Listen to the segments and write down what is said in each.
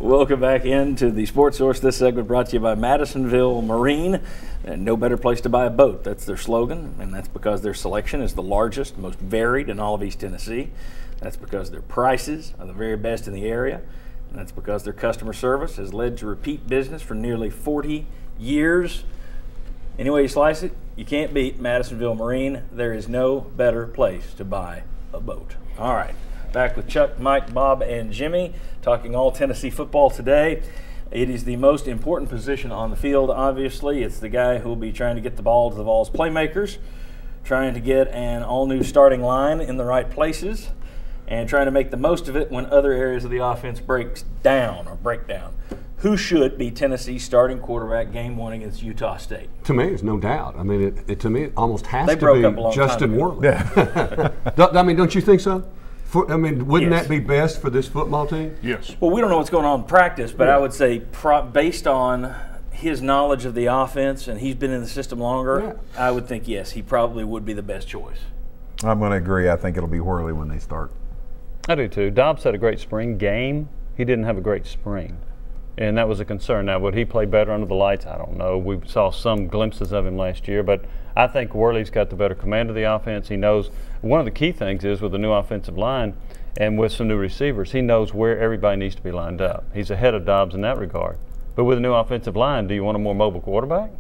Welcome back into the Sports Source. This segment brought to you by Madisonville Marine. And no better place to buy a boat. That's their slogan, and that's because their selection is the largest, most varied in all of East Tennessee. That's because their prices are the very best in the area. And that's because their customer service has led to repeat business for nearly 40 years. Any way you slice it, you can't beat Madisonville Marine. There is no better place to buy a boat. All right, back with Chuck, Mike, Bob, and Jimmy, talking all Tennessee football today. It is the most important position on the field, obviously. It's the guy who will be trying to get the ball to the Vols playmakers, trying to get an all-new starting line in the right places, and trying to make the most of it when other areas of the offense break down. Who should be Tennessee's starting quarterback game one against Utah State? To me, there's no doubt. I mean, to me, it almost has to be Justin Worley. Yeah. I mean, don't you think so? Wouldn't that be best for this football team? Yes. Well, we don't know what's going on in practice, but I would say based on his knowledge of the offense, and he's been in the system longer, I would think, yes, he probably would be the best choice. I'm going to agree. I think it'll be Worley when they start. I do too. Dobbs had a great spring game. He didn't have a great spring, and that was a concern. Now, would he play better under the lights? I don't know. We saw some glimpses of him last year, but I think Worley's got the better command of the offense. He knows one of the key things is with the new offensive line and with some new receivers, he knows where everybody needs to be lined up. He's ahead of Dobbs in that regard. But with a new offensive line, do you want a more mobile quarterback?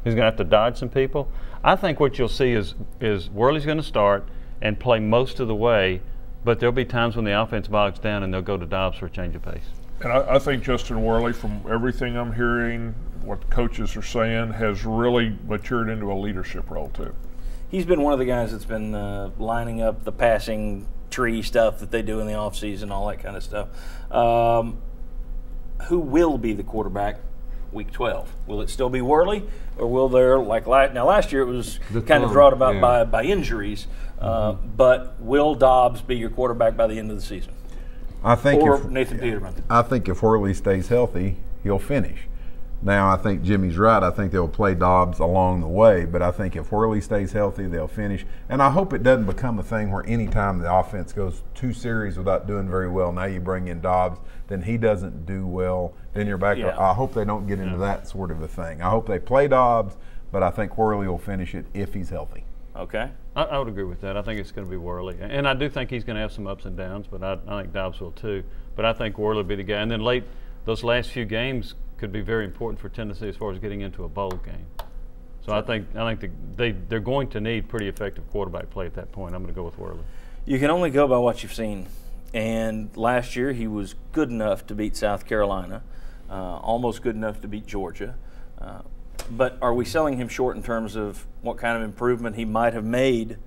He's going to have to dodge some people. I think what you'll see is Worley's going to start and play most of the way, but there'll be times when the offense bogs down and they'll go to Dobbs for a change of pace. And I think Justin Worley, from everything I'm hearing, what coaches are saying, has really matured into a leadership role too. He's been one of the guys that's been lining up the passing tree stuff that they do in the offseason, all that kind of stuff. Who will be the quarterback week 12? Will it still be Worley, or will there, last year it was kind of brought about by injuries, but will Dobbs be your quarterback by the end of the season? I think Nathan Peterman. I think if Worley stays healthy, he'll finish. Now, I think Jimmy's right. I think they'll play Dobbs along the way, but I think if Worley stays healthy, they'll finish. And I hope it doesn't become a thing where any time the offense goes 2 series without doing very well, now you bring in Dobbs, then he doesn't do well, then you're back. I hope they don't get into that sort of a thing. I hope they play Dobbs, but I think Worley will finish it if he's healthy. Okay. I would agree with that. I think it's going to be Worley. And I do think he's going to have some ups and downs, but I think Dobbs will too. But I think Worley will be the guy. And then those last few games could be very important for Tennessee as far as getting into a bowl game. So I think they're going to need pretty effective quarterback play at that point. I'm going to go with Worley. You can only go by what you've seen. And last year he was good enough to beat South Carolina, almost good enough to beat Georgia. But are we selling him short in terms of what kind of improvement he might have made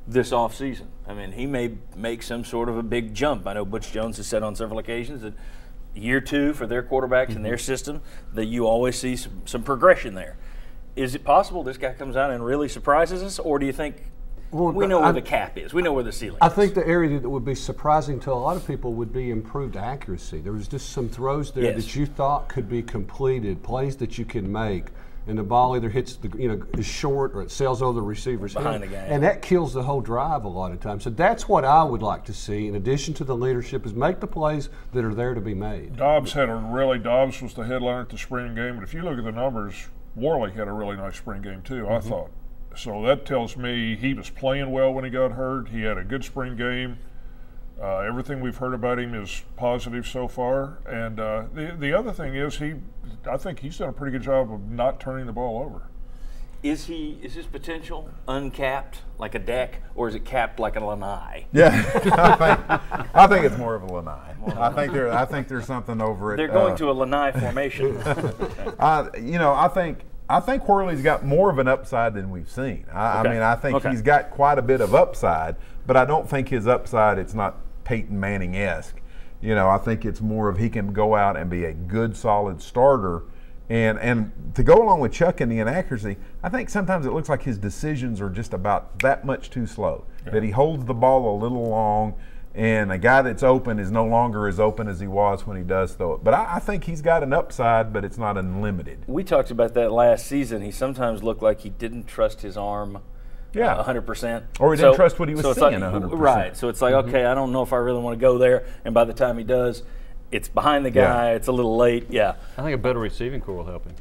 this offseason? I mean, he may make some sort of a big jump. I know Butch Jones has said on several occasions that year 2 for their quarterbacks in their system, that you always see some progression there. Is it possible this guy comes out and really surprises us, or do you think we know where the cap is? We know where the ceiling is. I think the area that would be surprising to a lot of people would be improved accuracy. There was just some throws there that you thought could be completed, plays that you can make, and the ball either hits is short or it sails over the receiver's behind head, the guy, and that kills the whole drive a lot of times. So that's what I would like to see. In addition to the leadership, is make the plays that are there to be made. Dobbs was the headliner at the spring game, but if you look at the numbers, Worley had a really nice spring game too. I thought. So that tells me he was playing well when he got hurt. He had a good spring game. Everything we've heard about him is positive so far. And the other thing is I think he's done a pretty good job of not turning the ball over. Is his potential uncapped like a deck, or is it capped like a lanai? Yeah, I think it's more of a lanai. I think there's something over it. They're going to a lanai formation. I think Worley's got more of an upside than we've seen. I think he's got quite a bit of upside, but I don't think his upside, it's not Peyton Manning-esque. I think it's more of he can go out and be a good, solid starter. And to go along with Chuck and the inaccuracy, I think sometimes it looks like his decisions are just about that much too slow, that he holds the ball a little long, and a guy that's open is no longer as open as he was when he does throw it. But I think he's got an upside, but it's not unlimited. We talked about that last season. He sometimes looked like he didn't trust his arm 100%. Or he didn't trust what he was seeing 100%. Right. So it's like, okay, I don't know if I really want to go there. And by the time he does, it's behind the guy. It's a little late. Yeah. I think a better receiving core will help him,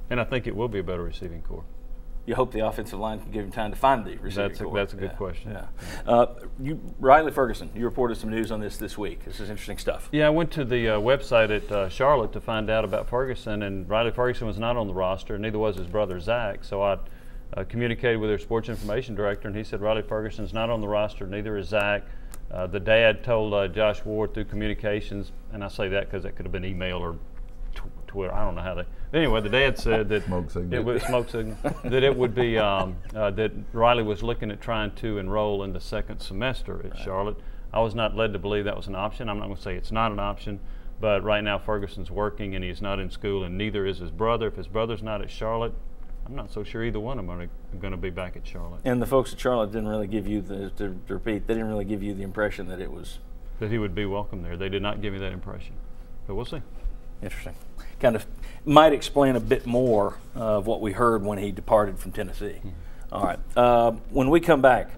and I think it will be a better receiving core. You hope the offensive line can give him time to find the receiving core. That's a good question. Yeah. Riley Ferguson, you reported some news on this week. This is interesting stuff. Yeah, I went to the website at Charlotte to find out about Ferguson, and Riley Ferguson was not on the roster, neither was his brother Zach. So I communicated with their sports information director, and he said Riley Ferguson's not on the roster, neither is Zach. The dad told Josh Ward through communications, and I say that because that could have been email or Twitter. I don't know how they. Anyway, the dad said that it was smoke signal. That it would be that Riley was looking at trying to enroll in the second semester at Charlotte. I was not led to believe that was an option. I'm not going to say it's not an option, but right now Ferguson's working and he's not in school, and neither is his brother. If his brother's not at Charlotte, I'm not so sure either one of them are going to be back at Charlotte. And the folks at Charlotte didn't really give you they didn't really give you the impression that it was that he would be welcome there. They did not give me that impression, but we'll see. Interesting. Kind of might explain a bit more of what we heard when he departed from Tennessee. Mm-hmm. All right. When we come back,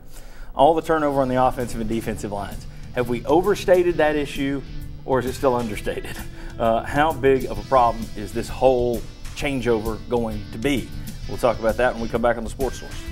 all the turnover on the offensive and defensive lines. Have we overstated that issue, or is it still understated? How big of a problem is this whole changeover going to be? We'll talk about that when we come back on the Sports Source.